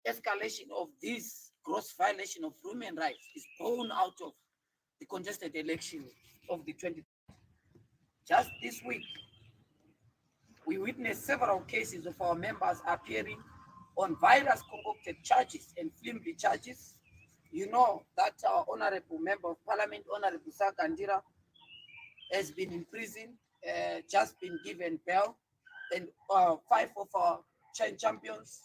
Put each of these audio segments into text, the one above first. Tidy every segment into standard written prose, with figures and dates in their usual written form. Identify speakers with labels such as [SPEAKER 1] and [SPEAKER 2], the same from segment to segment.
[SPEAKER 1] escalation of this gross violation of human rights is born out of the contested election of the 20. Just this week, we witnessed several cases of our members appearing on virus concocted charges and flimsy charges. You know that our Honorable Member of Parliament, Honorable Sakandira, has been in prison, just been given bail, and 5 of our champions,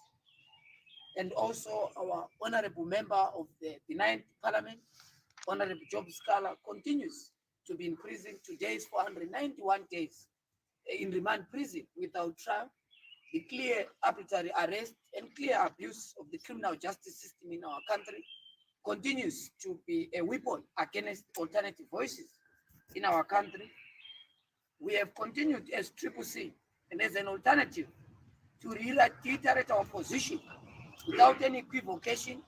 [SPEAKER 1] and also our Honorable Member of the 9th Parliament, Honorable Job Scala, continues to be in prison. Today is 491 days in remand prison without trial. The clear arbitrary arrest and clear abuse of the criminal justice system in our country continues to be a weapon against alternative voices in our country. We have continued as CCC and as an alternative to reiterate our position without any equivocation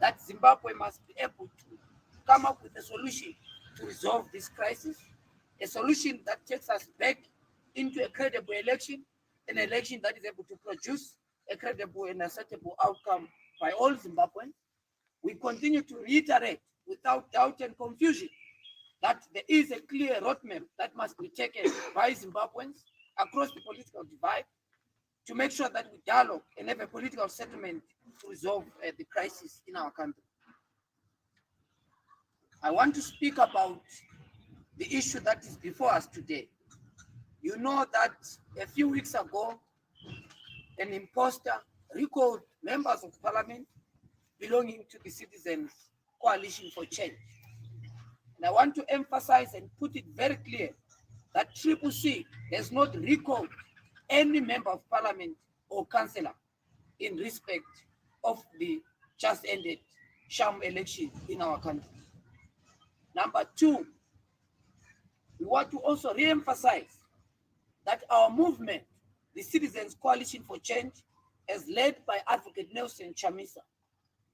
[SPEAKER 1] that Zimbabwe must be able to come up with a solution to resolve this crisis, a solution that takes us back into a credible election, an election that is able to produce a credible and acceptable outcome by all Zimbabweans. We continue to reiterate without doubt and confusion that there is a clear roadmap that must be taken by Zimbabweans across the political divide to make sure that we dialogue and have a political settlement to resolve the crisis in our country. I want to speak about the issue that is before us today. You know that a few weeks ago, an imposter recalled members of parliament belonging to the Citizens Coalition for Change. And I want to emphasize and put it very clear that CCC has not recalled any member of parliament or councillor in respect of the just ended sham election in our country. Number two, we want to also re-emphasize that our movement, the Citizens Coalition for Change, as led by Advocate Nelson Chamisa,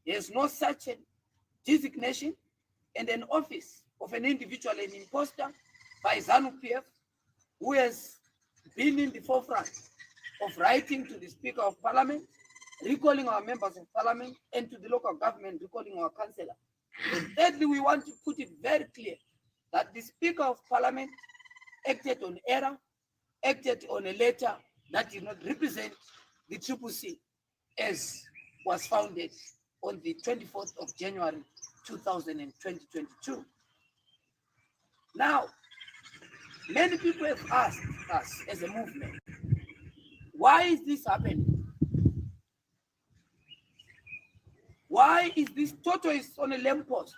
[SPEAKER 1] there is no such a designation and an office of an individual, an imposter by ZANU-PF, who has been in the forefront of writing to the Speaker of Parliament, recalling our members of Parliament, and to the local government, recalling our councillor. And thirdly, we want to put it very clear that the Speaker of Parliament acted on error, acted on a letter that did not represent the CCC as was founded on the 24th of January 2022. Now, many people have asked us as a movement, why is this happening? Why is this tortoise on a lamppost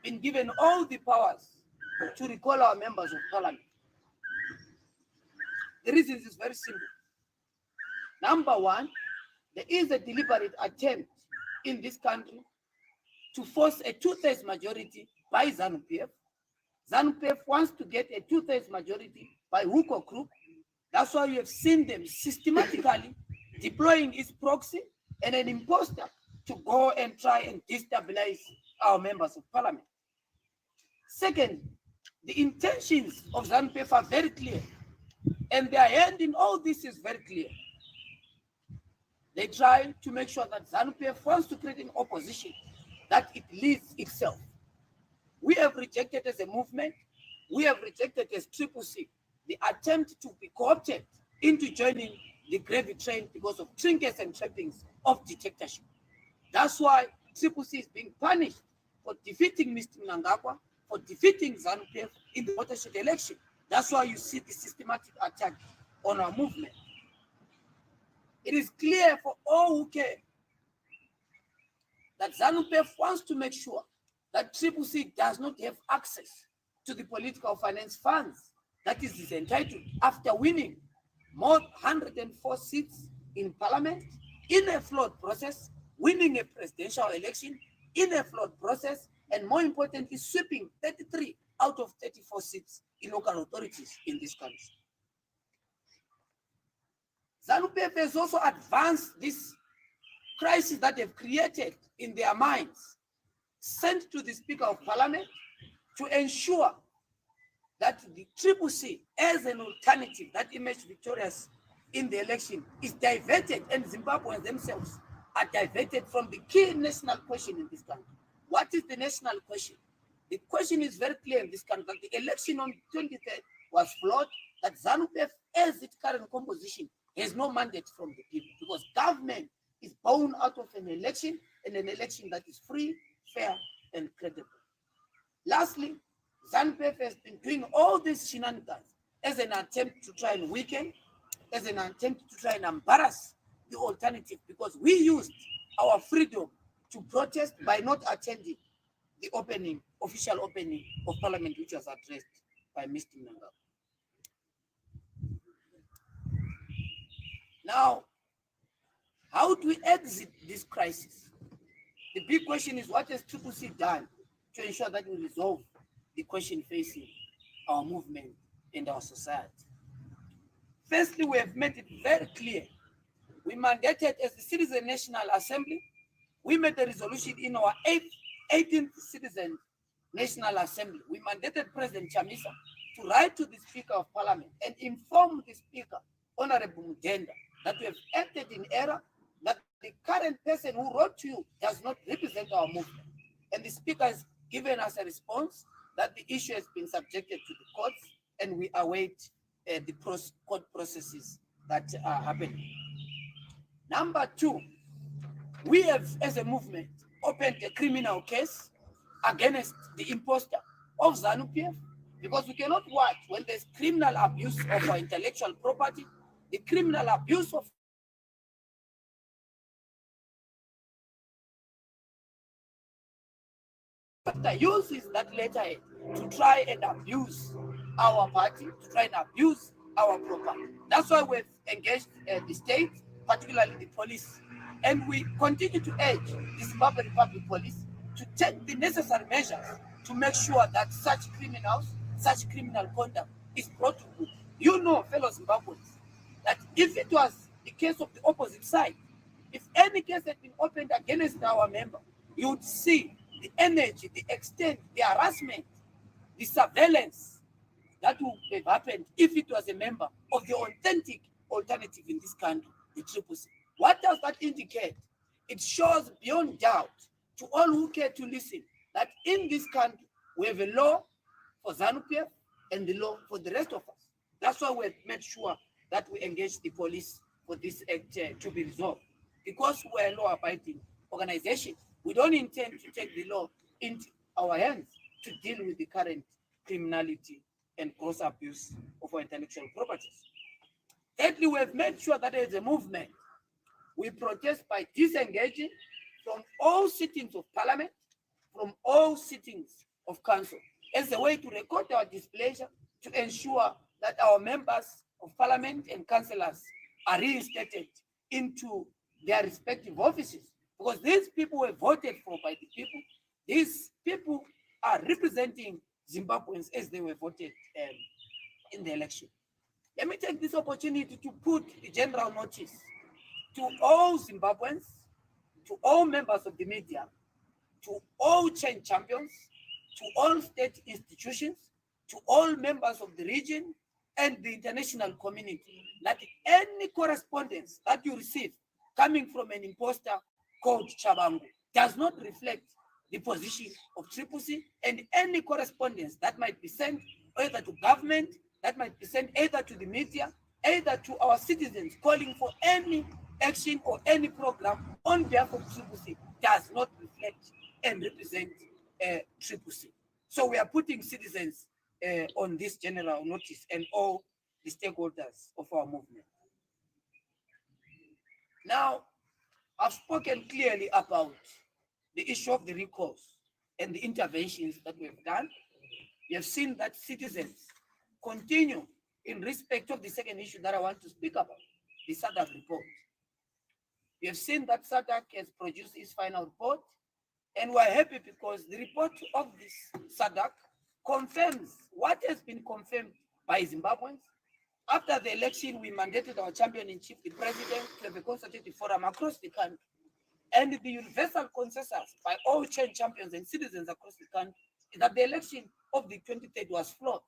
[SPEAKER 1] been given all the powers to recall our members of parliament? The reason is very simple. Number one, there is a deliberate attempt in this country to force a two-thirds majority by ZANU-PF. ZANU-PF wants to get a two-thirds majority by hook or crook. That's why you have seen them systematically deploying its proxy and an imposter to go and try and destabilize our members of parliament. Second, the intentions of ZANU-PF are very clear, and their hand in all this is very clear. They try to make sure that ZANU-PF wants to create an opposition that it leads itself. We have rejected as a movement, we have rejected as CCC the attempt to be co-opted into joining the gravy train because of trinkets and trappings of dictatorship. That's why CCC is being punished for defeating Mr. Mnangagwa, for defeating ZANU-PF in the watershed election. That's why you see the systematic attack on our movement. It is clear for all who care that ZANU-PF wants to make sure that CCC does not have access to the political finance funds that is entitled after winning more 104 seats in parliament in a flawed process, winning a presidential election in a flawed process, and more importantly, sweeping 33 out of 34 seats in local authorities in this country. ZANU-PF has also advanced this crisis that they've created in their minds, sent to the Speaker of Parliament to ensure that the CCC, as an alternative that emerged victorious in the election, is diverted, and Zimbabweans themselves are diverted from the key national question in this country. What is the national question? The question is very clear in this country that the election on 23rd was flawed, that ZANU-PF, as its current composition, has no mandate from the people because government is born out of an election, and an election that is free, fair, and credible. Lastly, ZANU-PF has been doing all these shenanigans as an attempt to try and weaken, as an attempt to try and embarrass the alternative, because we used our freedom to protest by not attending the official opening of parliament, which was addressed by Mr. Mnangagwa. Now, how do we exit this crisis? The big question is, what has CCC done to ensure that we resolve the question facing our movement and our society? Firstly, we have made it very clear. We mandated as the Citizen National Assembly, we made a resolution in our 18th Citizen National Assembly. We mandated President Chamisa to write to the Speaker of Parliament and inform the Speaker, Honorable Mudenda, that we have acted in error, that the current person who wrote to you does not represent our movement. And the Speaker has given us a response that the issue has been subjected to the courts, and we await the court processes that are happening. Number two, we have, as a movement, opened a criminal case against the imposter of ZANU-PF, because we cannot watch when there's criminal abuse of our intellectual property, the criminal abuse of uses that letterhead to try and abuse our party, to try and abuse our property. That's why we've engaged the state, particularly the police, and we continue to urge the Zimbabwe Republic Police to take the necessary measures to make sure that such criminals, such criminal conduct is brought to book. You know, fellow Zimbabweans, that if it was the case of the opposite side, if any case had been opened against our member, you would see the energy, the extent, the harassment, the surveillance that would have happened if it was a member of the authentic alternative in this country, the CCC. What does that indicate? It shows beyond doubt to all who care to listen that in this country we have a law for ZANU-PF and the law for the rest of us. That's why we've made sure that we engage the police for this act to be resolved. Because we're a law-abiding organization, we don't intend to take the law into our hands to deal with the current criminality and gross abuse of our intellectual properties. Thirdly, we have made sure that as a movement, we protest by disengaging from all sittings of parliament, from all sittings of council, as a way to record our displeasure, to ensure that our members of parliament and councillors are reinstated into their respective offices. Because these people were voted for by the people. These people are representing Zimbabweans as they were voted in the election. Let me take this opportunity to put the general notice to all Zimbabweans, to all members of the media, to all change champions, to all state institutions, to all members of the region and the international community, that any correspondence that you receive coming from an imposter called Chabangu does not reflect the position of CCC, and any correspondence that might be sent either to government, that might be sent either to the media, either to our citizens calling for any action or any program on behalf of CCC does not reflect and represent CCC. So we are putting citizens on this general notice and all the stakeholders of our movement. Now, I've spoken clearly about the issue of the recalls and the interventions that we've done. We have seen that citizens continue in respect of the second issue that I want to speak about, the SADC report. We have seen that SADC has produced its final report, and we're happy because the report of this SADC confirms what has been confirmed by Zimbabweans. After the election, we mandated our champion-in-chief, the president, to have a consultative forum across the country. And the universal consensus by all change champions and citizens across the country is that the election of the 23rd was flawed.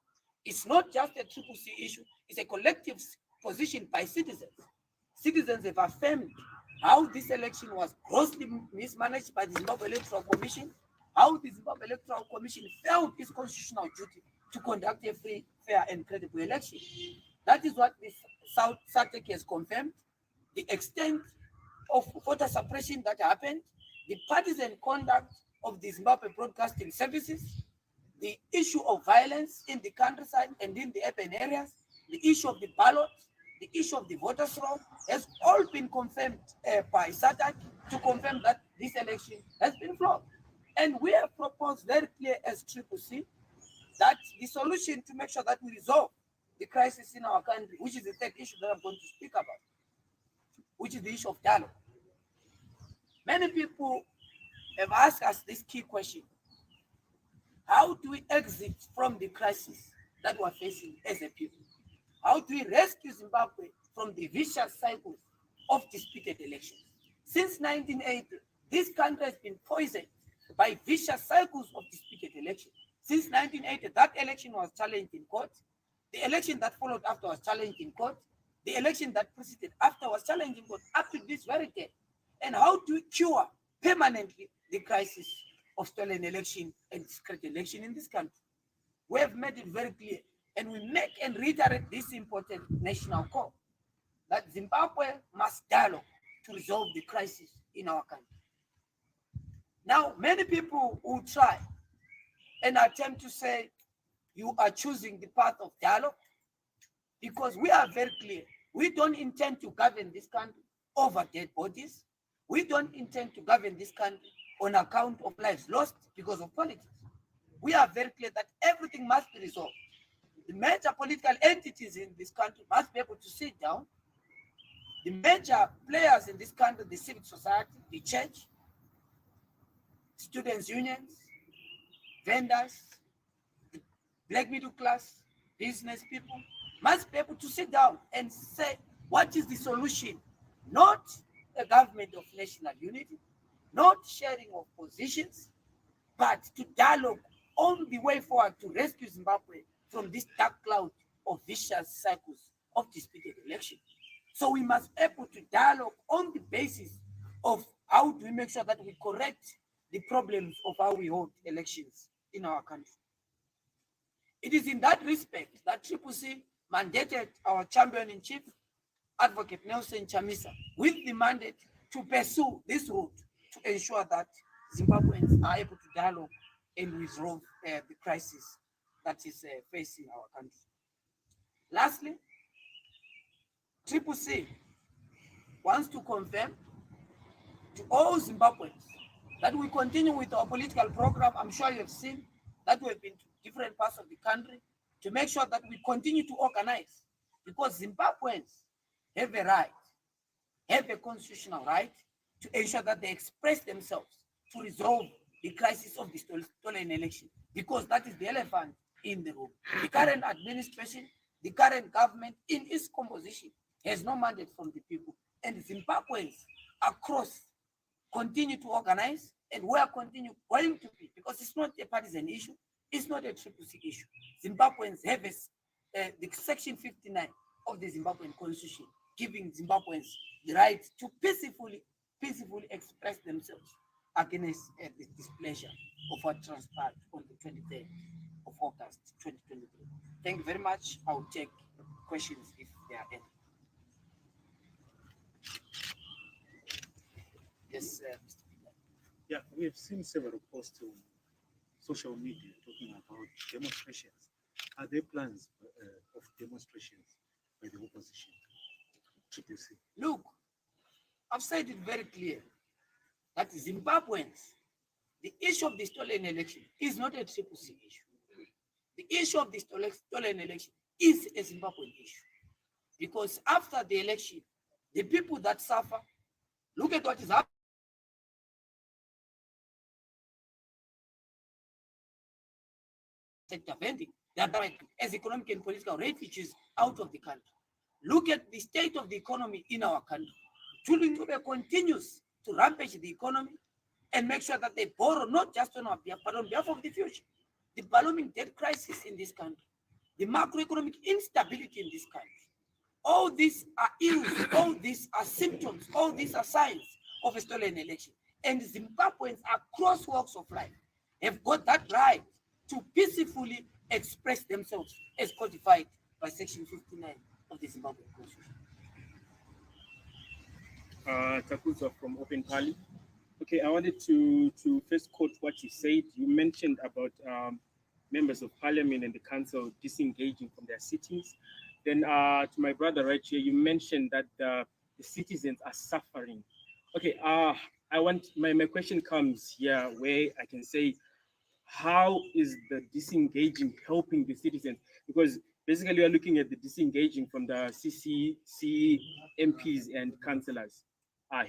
[SPEAKER 1] It's not just a CCC issue, it's a collective position by citizens. Citizens have affirmed how this election was grossly mismanaged by the Zimbabwe Electoral Commission, how the Zimbabwe Electoral Commission failed its constitutional duty to conduct a free, fair, and credible election. That is what the South SADC has confirmed. The extent of voter suppression that happened, the partisan conduct of the Zimbabwe broadcasting services, the issue of violence in the countryside and in the urban areas, the issue of the ballot, the issue of the voters' roll has all been confirmed by SADC to confirm that this election has been flawed. And we have proposed very clear as CCC that the solution to make sure that we resolve the crisis in our country, which is the third issue that I'm going to speak about, which is the issue of dialogue. Many people have asked us this key question: how do we exit from the crisis that we're facing as a people? How do we rescue Zimbabwe from the vicious cycles of disputed elections? Since 1980, this country has been poisoned by vicious cycles of disputed elections. Since 1980, that election was challenged in court. The election that followed after was challenged in court. The election that preceded after was challenged in court up to this very day. And how do we cure permanently the crisis of stolen election and discrete election in this country? We have made it very clear, and we make and reiterate this important national call that Zimbabwe must dialogue to resolve the crisis in our country. Now, many people will try and attempt to say you are choosing the path of dialogue because we are very clear. We don't intend to govern this country over dead bodies. We don't intend to govern this country on account of lives lost because of politics. We are very clear that everything must be resolved. The major political entities in this country must be able to sit down. The major players in this country, the civic society, the church, students' unions, vendors, the black middle class, business people, must be able to sit down and say, what is the solution? Not a government of national unity, not sharing of positions, but to dialogue on the way forward to rescue Zimbabwe from this dark cloud of vicious cycles of disputed election. So we must be able to dialogue on the basis of how do we make sure that we correct the problems of how we hold elections in our country. It is in that respect that CCC mandated our champion-in-chief, Advocate Nelson Chamisa, with the mandate to pursue this route to ensure that Zimbabweans are able to dialogue and resolve the crisis that is facing our country. Lastly, CCC wants to confirm to all Zimbabweans that we continue with our political program. I'm sure you have seen that we have been to different parts of the country to make sure that we continue to organize, because Zimbabweans have a right, have a constitutional right to ensure that they express themselves to resolve the crisis of the stolen election, because that is the elephant in the room. The current administration, the current government in its composition has no mandate from the people, and Zimbabweans across continue to organize, and we are going to be, because it's not a partisan issue, it's not a CCC issue. Zimbabweans have the section 59 of the Zimbabwean constitution giving Zimbabweans the right to peacefully express themselves against the displeasure of what transpired on the 23rd of August 2023. Thank you very much. I will take questions if there are any. Yes, Mr. Peter.
[SPEAKER 2] Yeah, we have seen several posts on social media talking about demonstrations. Are there plans of demonstrations by the opposition? CCC?
[SPEAKER 1] Look, I've said it very clear that Zimbabweans, the issue of the stolen election is not a CCC issue. The issue of the stolen election is a Zimbabwean issue. Because after the election, the people that suffer, look at what is happening. Sector vending, they are as economic and political refugees out of the country. Look at the state of the economy in our country. Julie continues to rampage the economy and make sure that they borrow not just on our behalf, but on behalf of the future. The ballooning debt crisis in this country, the macroeconomic instability in this country, All these are ills, all these are symptoms, all these are signs of a stolen election. And Zimbabweans across walks of life have got that right to peacefully express themselves as codified by Section 59 of the Zimbabwean Constitution.
[SPEAKER 3] Takuza from Open Pali. Okay, I wanted to first quote what you said. You mentioned about members of parliament and the council disengaging from their sittings. Then to my brother right here, you mentioned that the citizens are suffering. Okay, I want my question comes here where I can say, how is the disengaging helping the citizens? Because basically we are looking at the disengaging from the CCC MPs and councillors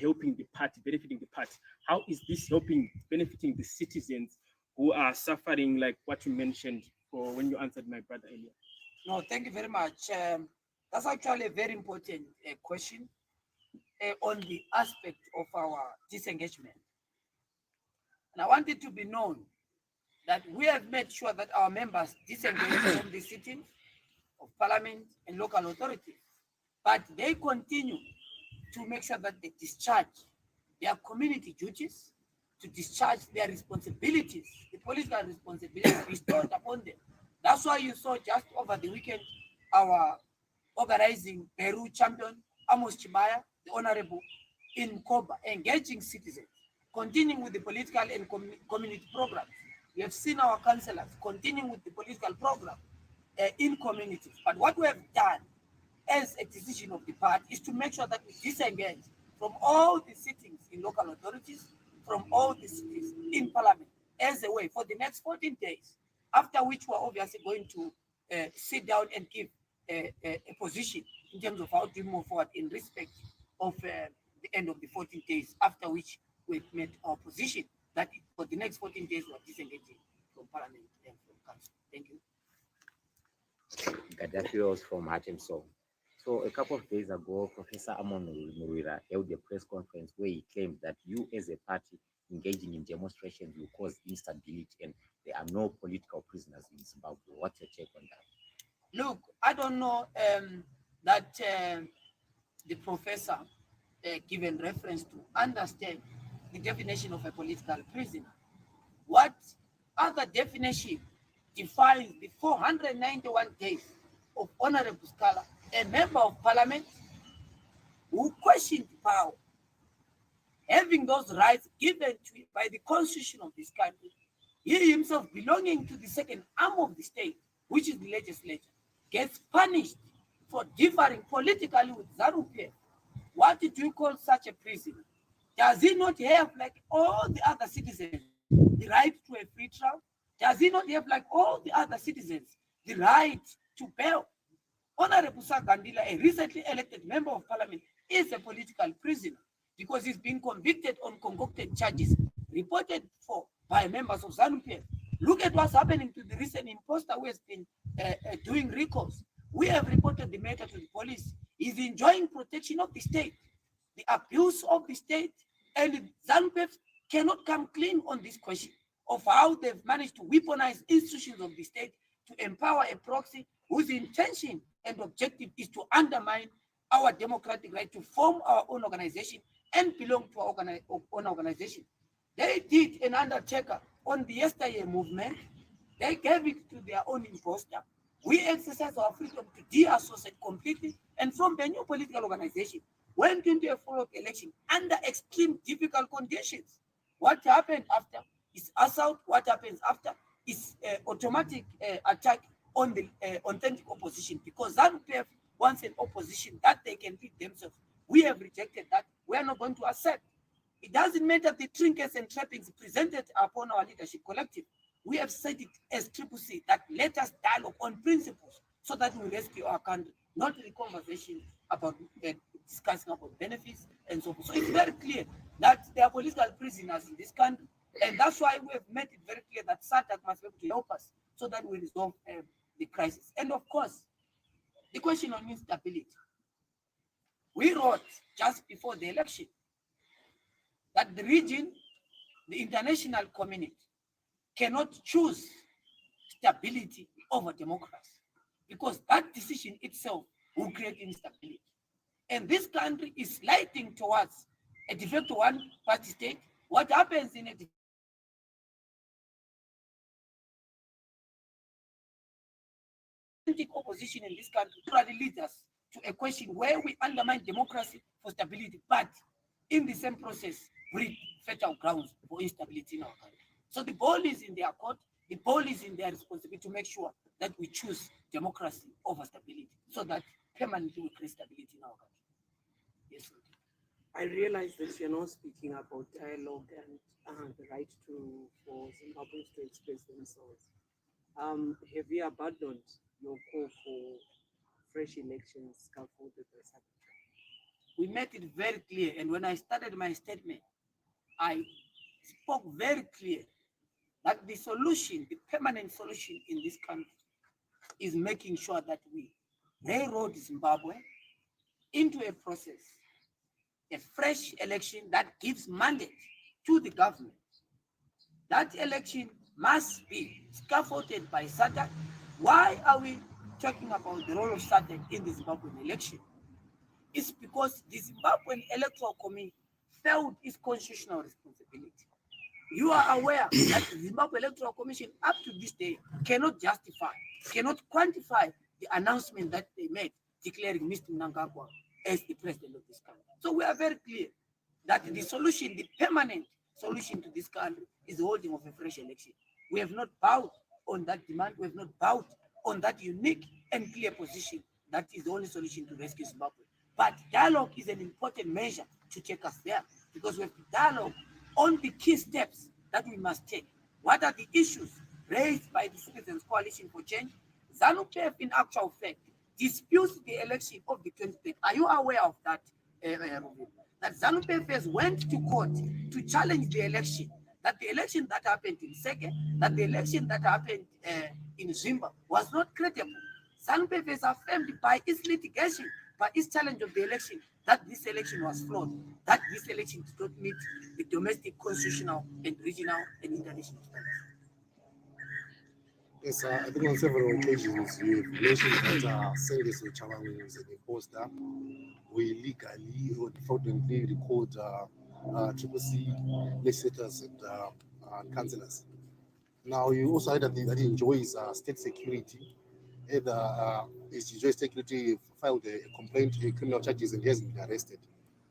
[SPEAKER 3] helping the party, benefiting the party. How is this helping, benefiting the citizens who are suffering, like what you mentioned for when you answered my brother earlier?
[SPEAKER 1] No, thank you very much. That's actually a very important question on the aspect of our disengagement. And I want it to be known that we have made sure that our members disengage from the sitting of parliament and local authorities, but they continue to make sure that they discharge their community duties, to discharge their responsibilities, the political responsibilities bestowed upon them. That's why you saw just over the weekend our organizing Peru champion, Amos Chimaya, the Honorable, in Mkoba, engaging citizens, continuing with the political and community programs. We have seen our councillors continuing with the political program in communities. But what we have done as a decision of the party is to make sure that we disengage from all the sittings in local authorities, from all the cities in parliament, as a way for the next 14 days, after which we're obviously going to sit down and give a position in terms of how to move forward in respect of the end of the 14 days, after which we've made our position that for the next 14 days we're disengaging from parliament and from council. Thank you.
[SPEAKER 4] Gaddafi was from Hatemso. So a couple of days ago, Professor Amon Murira held a press conference where he claimed that you as a party engaging in demonstrations will cause instability and there are no political prisoners in Zimbabwe. What's your take on that?
[SPEAKER 1] Look, I don't know that the professor given reference to understand the definition of a political prisoner. What other definition defines the 491 days of Honorable Scholar, a member of parliament who questioned power, having those rights given to him by the constitution of this country, he himself belonging to the second arm of the state, which is the legislature, gets punished for differing politically with ZANU-PF. What do you call such a prisoner? Does he not have, like all the other citizens, the right to a free trial? Does he not have, like all the other citizens, the right to bail? Honorable Sagandila, a recently elected member of parliament, is a political prisoner because he's been convicted on concocted charges reported for by members of ZANU-PF. Look at what's happening to the recent imposter who has been doing recalls. We have reported the matter to the police. He's enjoying protection of the state, the abuse of the state, and ZANU-PF cannot come clean on this question of how they've managed to weaponize institutions of the state to empower a proxy whose intention and objective is to undermine our democratic right to form our own organization and belong to our own organization. They did an undertaker on the yesteryear movement. They gave it to their own imposter. We exercise our freedom to de-associate completely and from the new political organization went into a follow-up election under extreme difficult conditions. What happened after is assault. What happens after is automatic attack on the authentic opposition, because ZANU-PF wants an opposition that they can lead themselves. We have rejected that. We are not going to accept. It doesn't matter the trinkets and trappings presented upon our leadership collective. We have said it as CCC that let us dialogue on principles so that we rescue our country, not the conversation about discussing about benefits and so forth. So it's very clear that there are political prisoners in this country, and that's why we have made it very clear that SADC must be able to help us so that we resolve the crisis. And of course, the question on instability. We wrote just before the election that the region, the international community, cannot choose stability over democracy, because that decision itself will create instability. And this country is sliding towards a de facto one-party state. What happens in a opposition in this country probably leads us to a question where we undermine democracy for stability, but in the same process, breed fertile grounds for instability in our country. So the ball is in their court, the ball is in their responsibility to make sure that we choose democracy over stability so that permanently we create stability in our country. Yes, sir.
[SPEAKER 5] I realize that you're not speaking about dialogue and the right for Zimbabweans to express themselves. Have you abandoned your call for fresh elections scaffolded by Saturday?
[SPEAKER 1] We made it very clear, and when I started my statement, I spoke very clear that the solution, the permanent solution in this country, is making sure that we railroad Zimbabwe into a process, a fresh election that gives mandate to the government. That election must be scaffolded by SADC. Why are we talking about the role of SADC in the Zimbabwean election? It's because the Zimbabwean Electoral Committee failed its constitutional responsibility. You are aware that the Zimbabwe Electoral Commission up to this day cannot justify, cannot quantify the announcement that they made declaring Mr. Mnangagwa as the president of this country. So we are very clear that the solution, the permanent solution to this country is the holding of a fresh election. We have not bowed on that demand. We have not bowed on that unique and clear position that is the only solution to rescue Zimbabwe. But dialogue is an important measure to take us there because we have to dialogue on the key steps that we must take. What are the issues raised by the Citizens Coalition for Change? ZANU-PF, in actual fact, disputes the election of the 23rd. Are you aware of that, that ZANU-PF went to court to challenge the election, that the election that happened in Seke, that the election that happened in Zimbabwe was not credible. ZANU-PF has affirmed by its litigation, by its challenge of the election, that this election was flawed, that this election did not meet the domestic, constitutional, and regional and international standards.
[SPEAKER 6] Yes, I think on several occasions you've mentioned that Sengeso Chabangu is an imposter. We legally or fraudulently record CCC legislators and councillors. Now, you also heard that he enjoys state security. Either his enjoys security filed a complaint, criminal charges, and he has been arrested.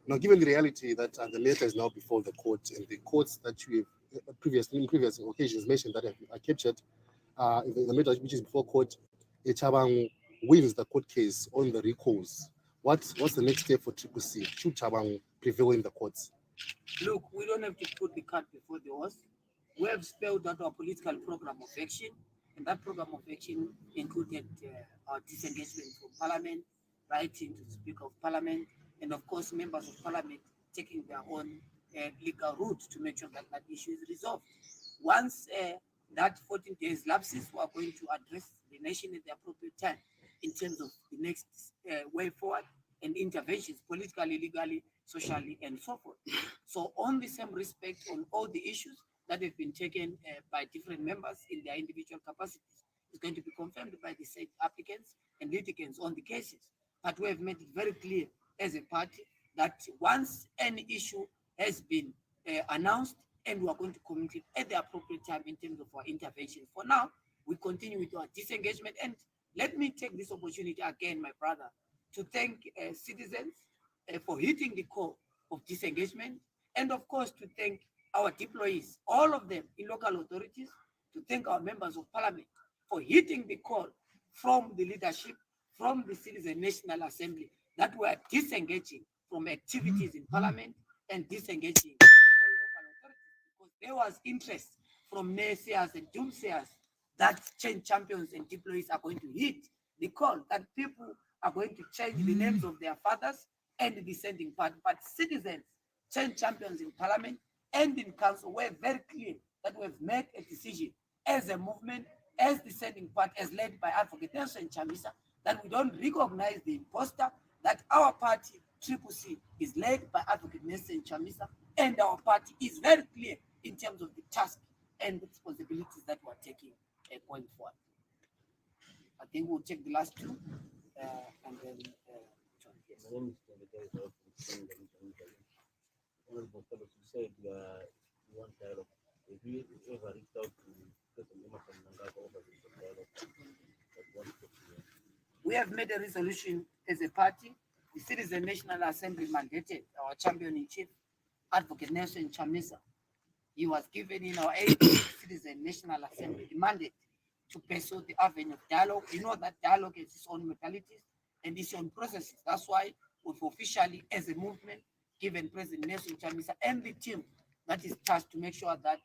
[SPEAKER 6] Now, given the reality that the matter is now before the court, and the courts that you have in previous occasions mentioned that are captured, the matter which is before court, Chabang wins the court case on the recalls. What's the next step for CCC? Should Chabang prevail in the courts?
[SPEAKER 1] Look, we don't have to put the cart before the horse. We have spelled out our political program of action, and that program of action included our disengagement from Parliament, writing to the Speaker of Parliament, and of course, members of Parliament taking their own legal route to make sure that that issue is resolved. Once that 14 days lapses, we are going to address the nation at the appropriate time in terms of the next way forward and interventions, politically, legally, socially, and so forth. So on the same respect, on all the issues that have been taken by different members in their individual capacities, is going to be confirmed by the said applicants and litigants on the cases. But we have made it very clear as a party that once any issue has been announced, and we are going to communicate at the appropriate time in terms of our intervention. For now, we continue with our disengagement. And let me take this opportunity again, my brother, to thank citizens for hitting the call of disengagement, and of course to thank our deployees, all of them in local authorities, to thank our members of Parliament for hitting the call from the leadership, from the Citizen National Assembly, that we are disengaging from activities in Parliament and disengaging from all local authorities, because there was interest from naysayers and doomsayers that change champions and deployees are going to hit the call, that people are going to change the names of their fathers and the descending part. But citizens, change champions in Parliament and in Council were very clear that we have made a decision as a movement, as descending part, as led by Advocate Nelson Chamisa, that we don't recognize the imposter, that our party, CCC, is led by Advocate Nelson Chamisa, and our party is very clear in terms of the task and the responsibilities that we're taking going forward. I think we'll take the last two. And then, John, yes.
[SPEAKER 7] My name is David from Zimbabwe. Honorable Fellows, you said you want dialogue. Have you ever reached out to President Emerson Mnangagwa over this dialogue? That one question.
[SPEAKER 1] We have made a resolution as a party. The Citizen National Assembly mandated our champion in chief, Advocate Nelson Chamisa. He was given in our 8th Citizen National Assembly the mandate to pursue the avenue of dialogue. You know that dialogue has its own modalities and its own processes. That's why we've officially, as a movement, given President Nelson Chamisa and the team that is tasked to make sure that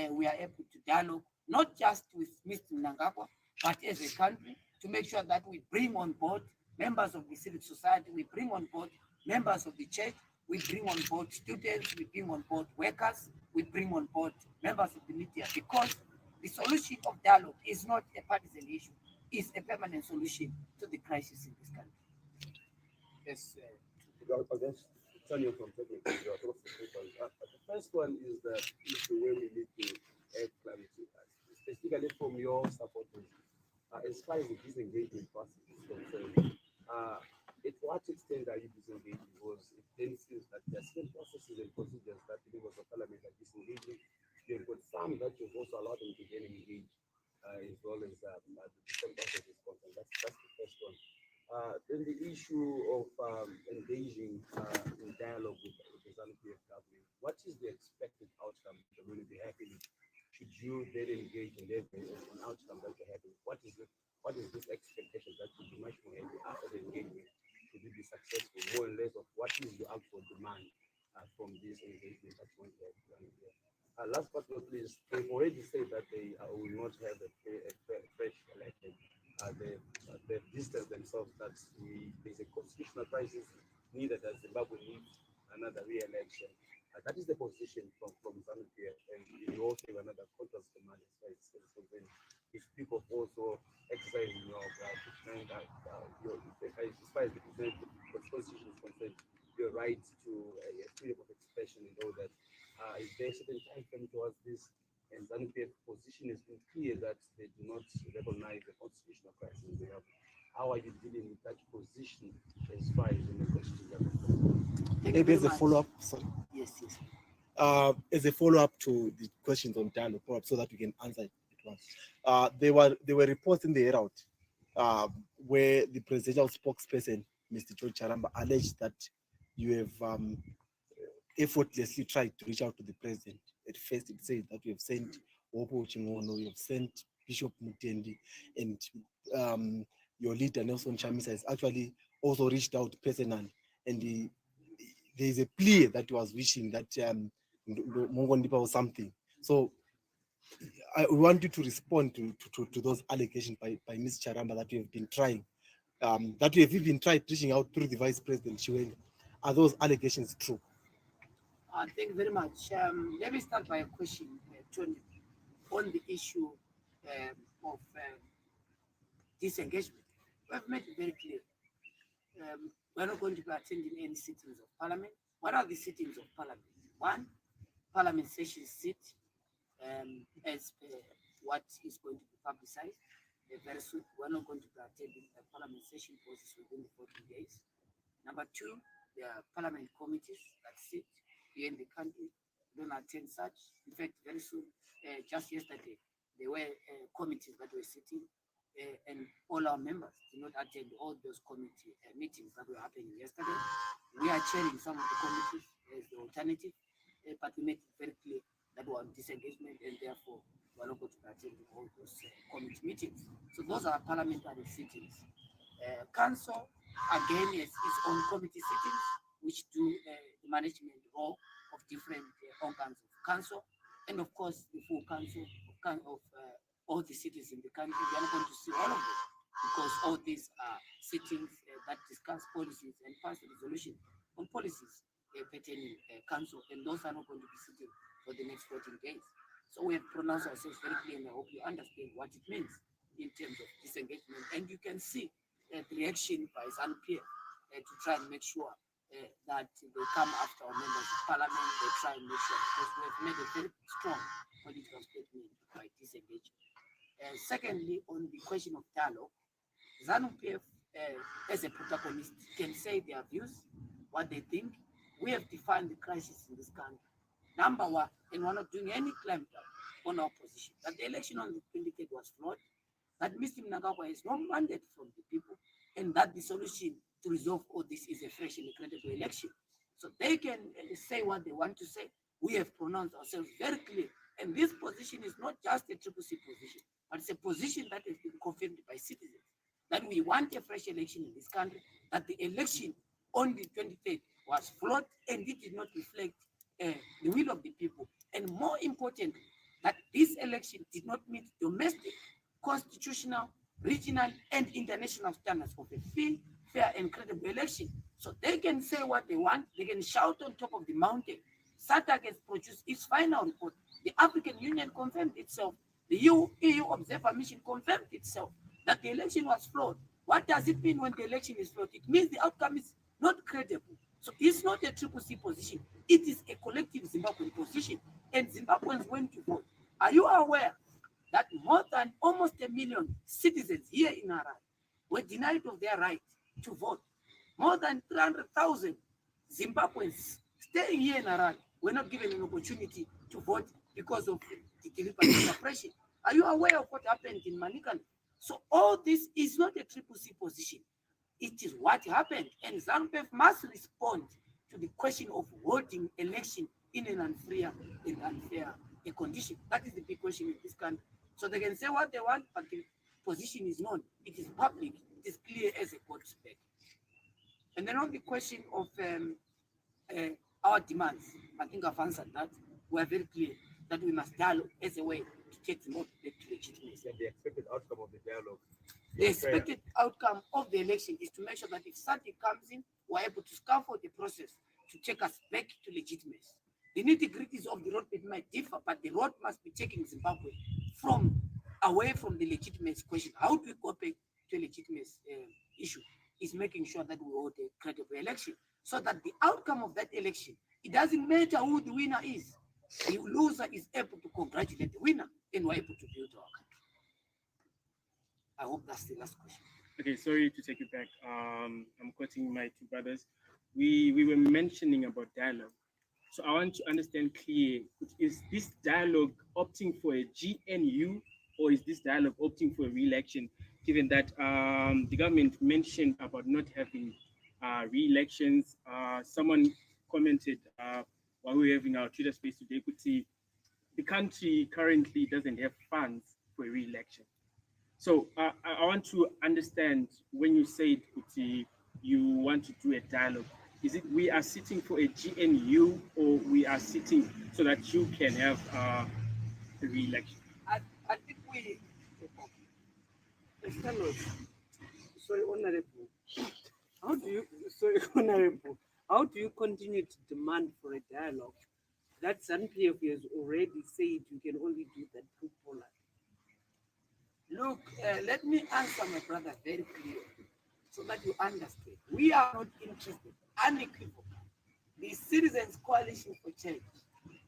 [SPEAKER 1] we are able to dialogue, not just with Mr. Mnangagwa, but as a country, to make sure that we bring on board members of the civil society, we bring on board members of the church, we bring on board students, we bring on board workers, we bring on board members of the media, because the solution of dialogue is not a partisan issue, it's a permanent solution to the crisis in this country. Yes,
[SPEAKER 8] I guess Tanya from technical, the first one is the issue where we need to add clarity, specifically from your supporters, as far as the disengagement process is concerned. At what extent are you disengaging? Because it then seems that there are certain processes and procedures that the members of parliament are disengaging. You've got some that you've also allowed them to get engaged, as well as the different process is concerned. That's the first one. Then the issue of engaging in dialogue with the ZANU-PF government. What is the expected outcome that will be happening? Should you then engage in an outcome that you're having? What is this expectation that should be much more heavy after the engagement? Should you be successful? More or less of what is the actual demand from this engagement that you want to have? Last but not least, they've already said that they will not have a fresh election. They've distanced themselves that there's a constitutional crisis, neither does Zimbabwe need another re-election. That is the position from ZANU-PF, and you also have another contrast demand as far as concerned. You speak of also exercising your as far as the constitution is concerned, your right to a freedom of expression and all that. Is there a certain time frame towards this? And ZANU-PF position has been clear that they do not recognize the constitutional crisis they have. How are you dealing with that position as far as the negotiations are concerned?
[SPEAKER 6] Maybe as a follow-up, sorry.
[SPEAKER 1] yes.
[SPEAKER 6] As a follow-up to the questions on dialogue, so that we can answer it at once. There were reports in the Herald where the presidential spokesperson, Mr. George Charamba, alleged that you have effortlessly tried to reach out to the president. At first, it said that you have sent Wopo Chingono, you have sent Bishop Mutendi, and your leader, Nelson Chamisa, has actually also reached out personally. And there is a plea that he was wishing that Mongondipa or something. So I want you to respond to those allegations by Ms. Charamba that we have been trying, that we have even tried reaching out through the Vice President Chiwenga. Are those allegations true?
[SPEAKER 1] Thank you very much. Let me start by a question, Tony, on the issue of disengagement. We have made it very clear. We're not going to be attending any sittings of Parliament. What are the sittings of Parliament? One, Parliament session sit, as what is going to be publicized very soon. We're not going to be attending the Parliament session process within the 14 days. Number two, there are Parliament committees that sit here in the country. We don't attend such. In fact, very soon, just yesterday, there were committees that were sitting, and all our members did not attend all those committee meetings that were happening yesterday. We are chairing some of the committees as the alternative, but we made it very clear that we are on disengagement, and therefore we are not going to attend all those committee meetings. So those are parliamentary sittings. Council, again, is its own committee sittings, which do the management role of different organs of council, and of course the full council of all the cities in the country. We are not going to see all of them, because all these are sittings that discuss policies and pass a resolution on policies pertaining council, and those are not going to be sitting for the next 14 days. So we have pronounced ourselves very clearly, and I hope you understand what it means in terms of disengagement. And you can see the reaction by ZANU-PF to try and make sure that they come after our members of parliament. They try and make sure, because we have made a very strong political statement by disengaging. Secondly, on the question of dialogue, ZANU-PF as a protagonist, can say their views, what they think. We have defined the crisis in this country. Number one, and we're not doing any claim on our position, that the election on the 23rd was flawed, that Mr. Mnangagwa has no mandate from the people, and that the solution to resolve all this is a fresh and credible election. So they can say what they want to say. We have pronounced ourselves very clear. And this position is not just a triple C position, but it's a position that has been confirmed by citizens. That we want a fresh election in this country, that the election on the 23rd was flawed and it did not reflect the will of the people. And more important, that this election did not meet domestic, constitutional, regional, and international standards of a free, fair, and credible election. So they can say what they want, they can shout on top of the mountain. SADC has produced its final report. The African Union confirmed itself. The EU Observer Mission confirmed itself that the election was flawed. What does it mean when the election is flawed? It means the outcome is not credible. So it's not a triple C position. It is a collective Zimbabwean position. And Zimbabweans went to vote. Are you aware that more than almost 1 million citizens here in Harare were denied of their right to vote? More than 300,000 Zimbabweans staying here in Harare were not given an opportunity to vote because of the deliberate suppression. Are you aware of what happened in Manikan? So all this is not a triple C position. It is what happened, and ZANU-PF must respond to the question of holding election in an unfair condition. That is the big question in this country. So they can say what they want, but the position is known. It is public. It is clear as a court spec. And then on the question of our demands, I think I've answered that. We are very clear that we must dialogue as a way to take them out back to legitimacy.
[SPEAKER 8] And the expected outcome of the dialogue.
[SPEAKER 1] The expected outcome of the election is to make sure that if SADC comes in, we're able to scaffold the process to take us back to legitimacy. The nitty-gritties of the road might differ, but the road must be taking Zimbabwe away from the legitimacy question. How do we go back to a legitimacy issue? Is making sure that we hold a credible election, so that the outcome of that election, it doesn't matter who the winner is. The loser is able to congratulate the winner, and we're able to build our country. I hope that's the last question.
[SPEAKER 3] Okay, sorry to take it back. I'm quoting my two brothers. We were mentioning about dialogue. So I want to understand clear, is this dialogue opting for a GNU, or is this dialogue opting for a re-election, given that the government mentioned about not having re-elections? Someone commented while we were having our Twitter space today, the country currently doesn't have funds for a re-election. So I want to understand, when you said you want to do a dialogue, is it we are sitting for a GNU, or we are sitting so that you can have a re-election?
[SPEAKER 1] I think we...
[SPEAKER 5] Sorry, Honorable. Honorable, how do you continue to demand for a dialogue that ZANU-PF has already said you can only do that through Poland?
[SPEAKER 1] Look, let me answer my brother very clearly so that you understand. We are not interested, unequivocal. The Citizens Coalition for Change,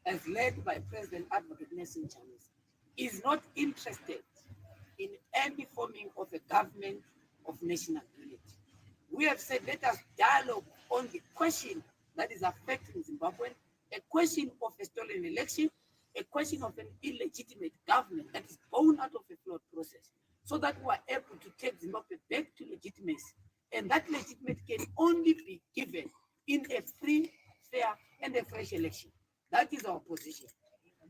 [SPEAKER 1] as led by President Advocate Nelson Chamisa, is not interested in any forming of a government of national unity. We have said, let us dialogue on the question that is affecting Zimbabwe, a question of a stolen election, a question of an illegitimate government that is born out of a flawed process, so that we are able to take Zimbabwe back to legitimacy. And that legitimacy can only be given in a free, fair, and a fresh election. That is our position.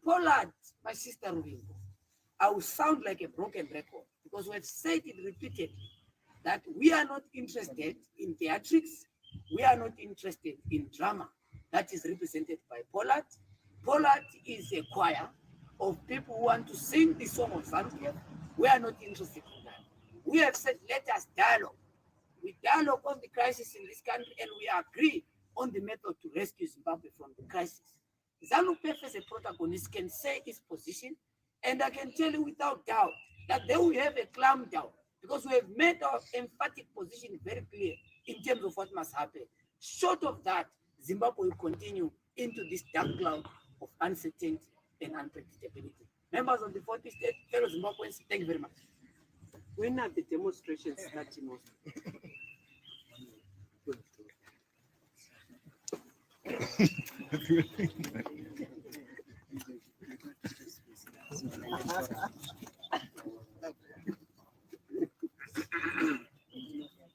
[SPEAKER 1] Pollard, my sister Ruvingo, I will sound like a broken record because we have said it repeatedly that we are not interested in theatrics, we are not interested in drama that is represented by Pollard. Pollard is a choir of people who want to sing the song of ZANU-PF. We are not interested in that. We have said, let us dialogue. We dialogue on the crisis in this country, and we agree on the method to rescue Zimbabwe from the crisis. ZANU-PF as a protagonist can say his position, and I can tell you without doubt that they will have a clamp down, because we have made our emphatic position very clear in terms of what must happen. Short of that, Zimbabwe will continue into this dark cloud of uncertainty and unpredictability. Members of the 40th state, fellow Zimbabweans, thank you very much.
[SPEAKER 5] When are the demonstrations starting off?
[SPEAKER 2] Thank you.